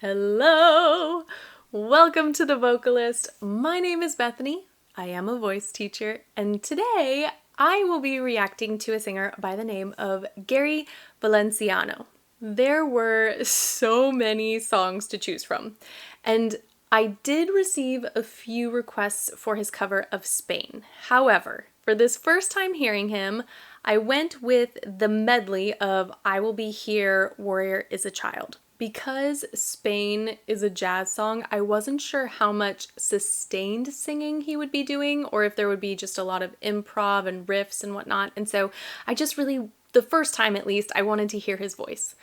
Hello! Welcome to The Vocalist. My name is Bethany. I am a voice teacher, and today I will be reacting to a singer by the name of Gary Valenciano. There were so many songs to choose from, and I did receive a few requests for his cover of Spain. However, for this first time hearing him, I went with the medley of I Will Be Here, Warrior is a Child. Because Spain is a jazz song, I wasn't sure how much sustained singing he would be doing or if there would be just a lot of improv and riffs and whatnot. And so I just really, the first time at least, I wanted to hear his voice.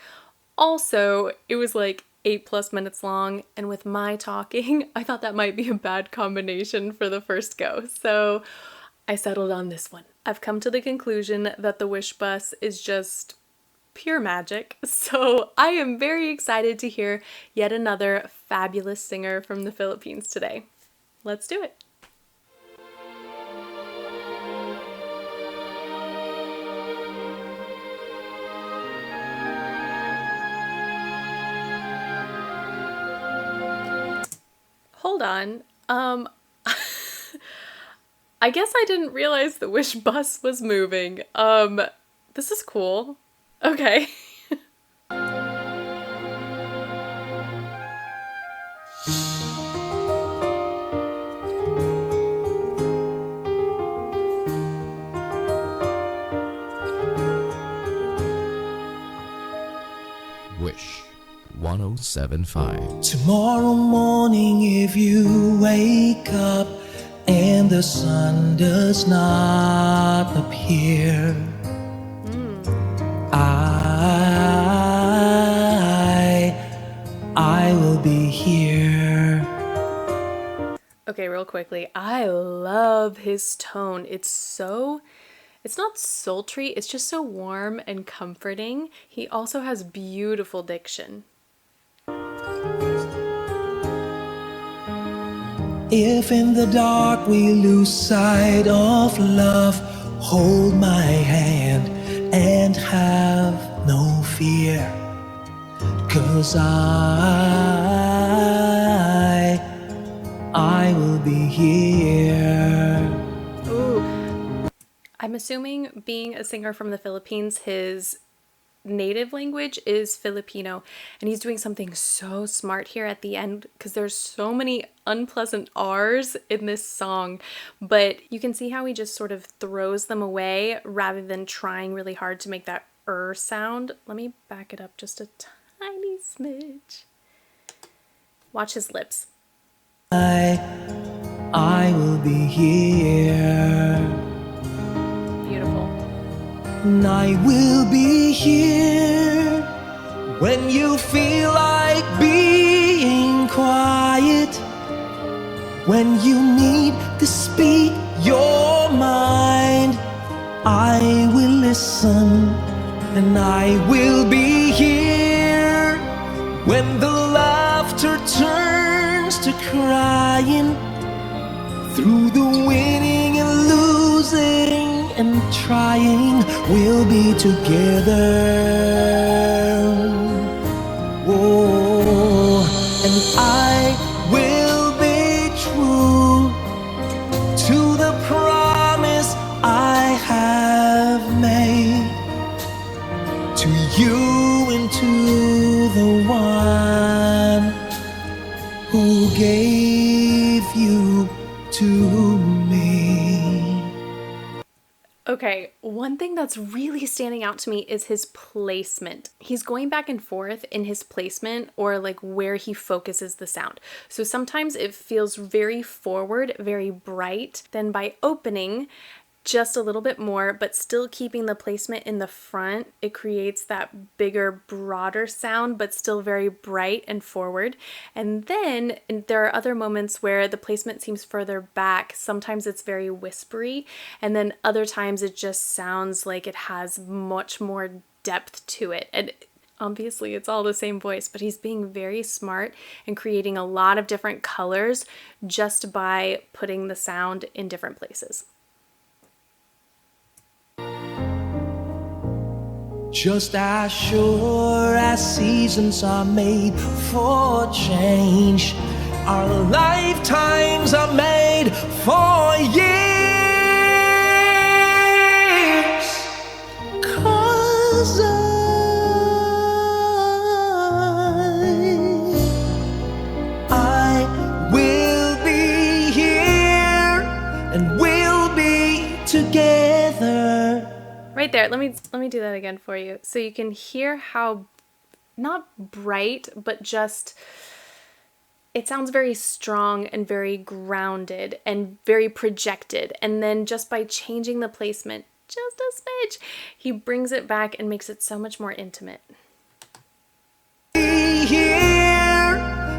Also, it was like 8+ minutes long, and with my talking, I thought that might be a bad combination for the first go. So I settled on this one. I've come to the conclusion that the Wish Bus is just pure magic, so I am very excited to hear yet another fabulous singer from the Philippines today. Let's do it. Hold on. I guess I didn't realize the Wish Bus was moving. This is cool. Okay. Wish 1075. Tomorrow morning, if you wake up and the sun does not appear, I will be here. Okay, real quickly, I love his tone. It's not sultry, it's just so warm and comforting. He also has beautiful diction. If in the dark we lose sight of love, hold my hand and have no fear, 'cause I will be here. Ooh. I'm assuming, being a singer from the Philippines, his native language is Filipino, and he's doing something so smart here at the end because there's so many unpleasant R's in this song, but you can see how he just sort of throws them away rather than trying really hard to make that sound. Let me back it up just a tiny smidge. Watch his lips. I will be here. Beautiful. And I will be here when you feel like being quiet, when you need to speak your mind. I will listen, and I will be here when the laughter turns to crying, through the winning and losing and trying, we'll be together. Oh, and I will be true to the promise I have made, to you and to the one who gave you to me. Okay, one thing that's really standing out to me is his placement. He's going back and forth in his placement, or like where he focuses the sound. So sometimes it feels very forward, very bright. Then by opening just a little bit more, but still keeping the placement in the front, it creates that bigger, broader sound, but still very bright and forward. And then there are other moments where the placement seems further back. Sometimes it's very whispery, and then other times it just sounds like it has much more depth to it. And obviously it's all the same voice, but he's being very smart and creating a lot of different colors just by putting the sound in different places. Just as sure as seasons are made for change, our lifetimes are made for years. 'Cause I will be here and we'll be together. Right there. Let me do that again for you so you can hear how not bright, but just it sounds very strong and very grounded and very projected. And then just by changing the placement just a smidge, he brings it back and makes it so much more intimate. Be here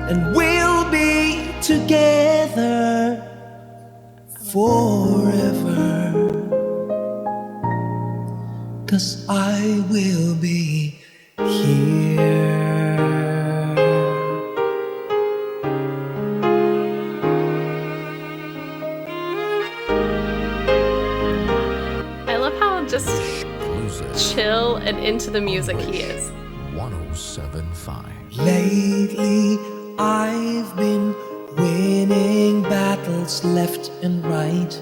and we'll be together forever. 'Cause I will be here. I love how just Exclusive. chill and into the music he is. 1075. Lately, I've been winning battles left and right.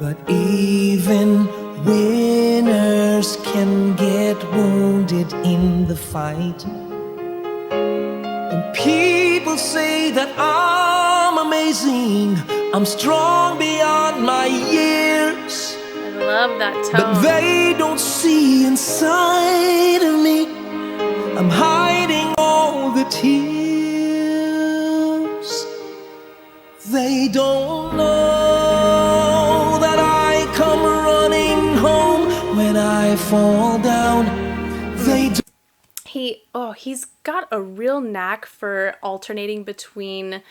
But even winners can get wounded in the fight. And people say that I'm amazing, I'm strong beyond my years. I love that But tone. they don't see inside of me. I'm hiding all the tears. They don't know that I come running home when I fall down. They don't. He's got a real knack for alternating between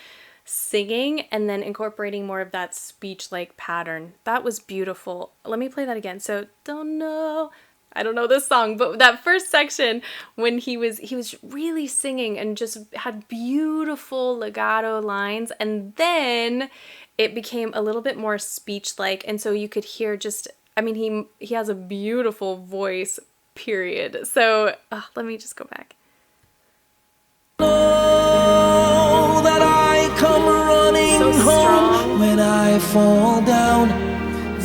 singing and then incorporating more of that speech-like pattern. That was beautiful. Let me play that again. So, I don't know this song, but that first section when he was really singing and just had beautiful legato lines, and then it became a little bit more speech-like, and so you could hear he has a beautiful voice, period. So let me just go back. Know that I come running So home strong. when I fall down.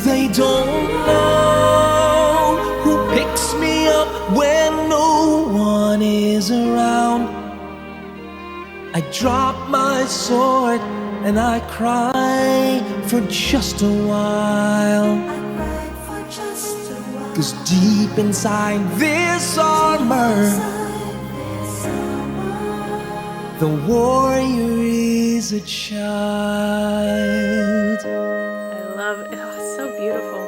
They don't know who picks me up when no one is around. I drop my sword and I cry for just a while. 'Cause deep inside this armor, the warrior is a child. I love it. Oh, it's so beautiful.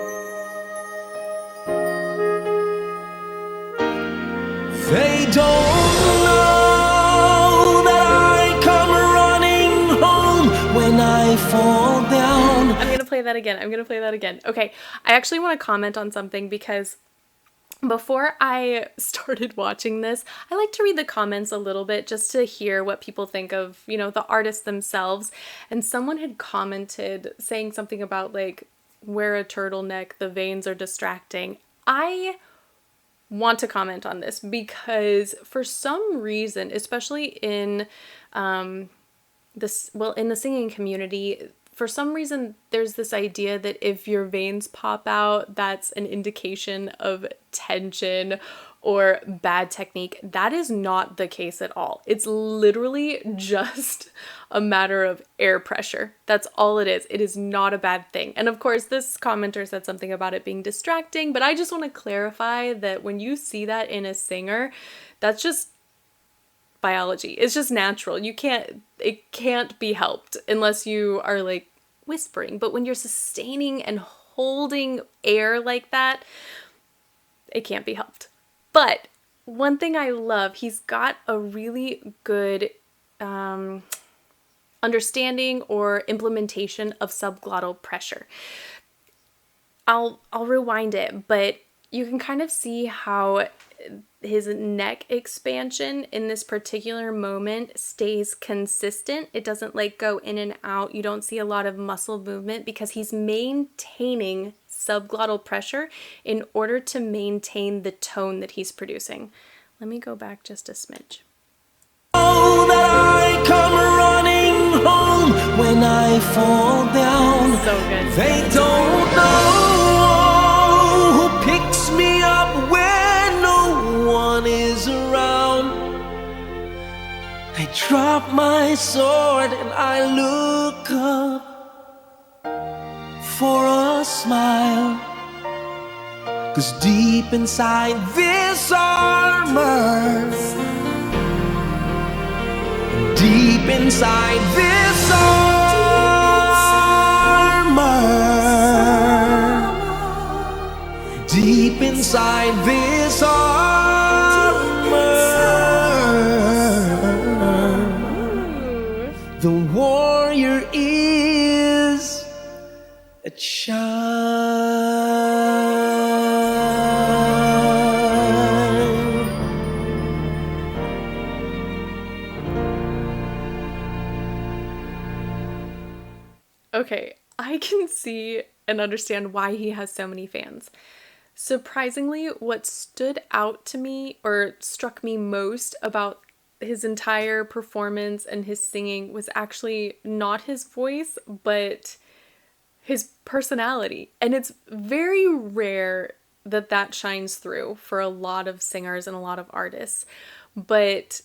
They don't know that I come running home when I fall down. I'm going to play that again. Okay, I actually want to comment on something because before I started watching this, I like to read the comments a little bit just to hear what people think of, the artists themselves. And someone had commented saying something about like, wear a turtleneck, the veins are distracting. I want to comment on this because for some reason, especially in in the singing community, for some reason there's this idea that if your veins pop out, that's an indication of tension or bad technique. That is not the case at all. It's literally just a matter of air pressure. That's all it is. It is not a bad thing. And of course, this commenter said something about it being distracting, but I just want to clarify that when you see that in a singer, that's just biology. It's just natural. It can't be helped unless you are like whispering. But when you're sustaining and holding air like that, it can't be helped. But one thing I love, he's got a really good understanding or implementation of subglottal pressure. I'll rewind it, but you can kind of see how his neck expansion in this particular moment stays consistent. It doesn't like go in and out. You don't see a lot of muscle movement because he's maintaining subglottal pressure in order to maintain the tone that he's producing. Let me go back just a smidge. Oh, that I come running home when I fall down. So good. They don't know who picks me up when no one is around. I drop my sword and I look up for a smile, 'cause deep inside this armor, deep inside this armor, deep inside this armor, the warrior is a child. Okay, I can see and understand why he has so many fans. Surprisingly, what stood out to me or struck me most about his entire performance and his singing was actually not his voice, but his personality. And it's very rare that that shines through for a lot of singers and a lot of artists. But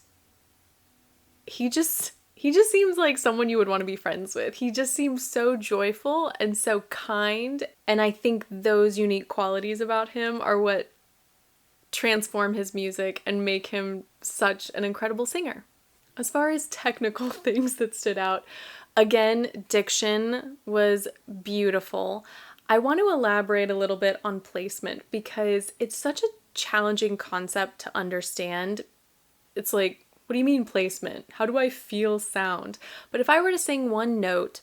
he just seems like someone you would want to be friends with. He just seems so joyful and so kind. And I think those unique qualities about him are what transform his music and make him such an incredible singer. As far as technical things that stood out, again, diction was beautiful. I want to elaborate a little bit on placement because it's such a challenging concept to understand. It's like, what do you mean placement? How do I feel sound? But if I were to sing one note,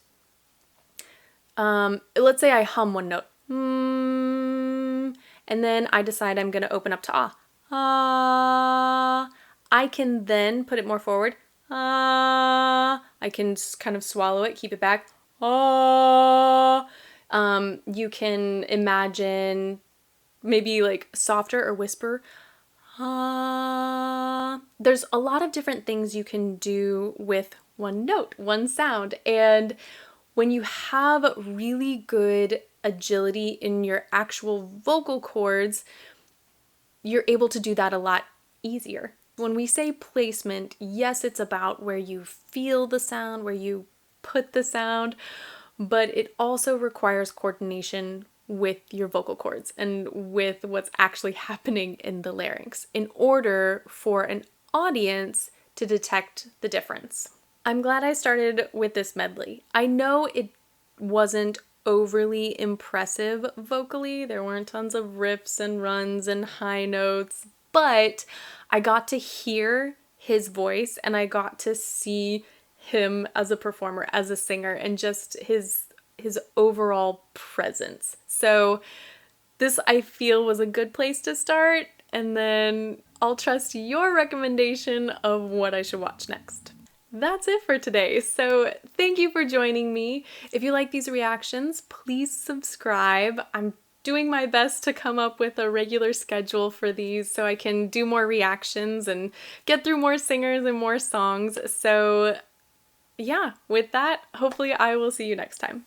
let's say I hum one note, and then I decide I'm going to open up to ah. Ah. I can then put it more forward. Ah. I can kind of swallow it, keep it back. Ah. You can imagine maybe like softer or whisper. Ah. There's a lot of different things you can do with one note, one sound. And when you have really good agility in your actual vocal cords, you're able to do that a lot easier. When we say placement, yes, it's about where you feel the sound, where you put the sound, but it also requires coordination with your vocal cords and with what's actually happening in the larynx in order for an audience to detect the difference. I'm glad I started with this medley. I know it wasn't overly impressive vocally. There weren't tons of riffs and runs and high notes, but I got to hear his voice and I got to see him as a performer, as a singer, and just his overall presence. So this, I feel, was a good place to start, and then I'll trust your recommendation of what I should watch next. That's it for today. So thank you for joining me. If you like these reactions, please subscribe. I'm doing my best to come up with a regular schedule for these so I can do more reactions and get through more singers and more songs. So yeah, with that, hopefully I will see you next time.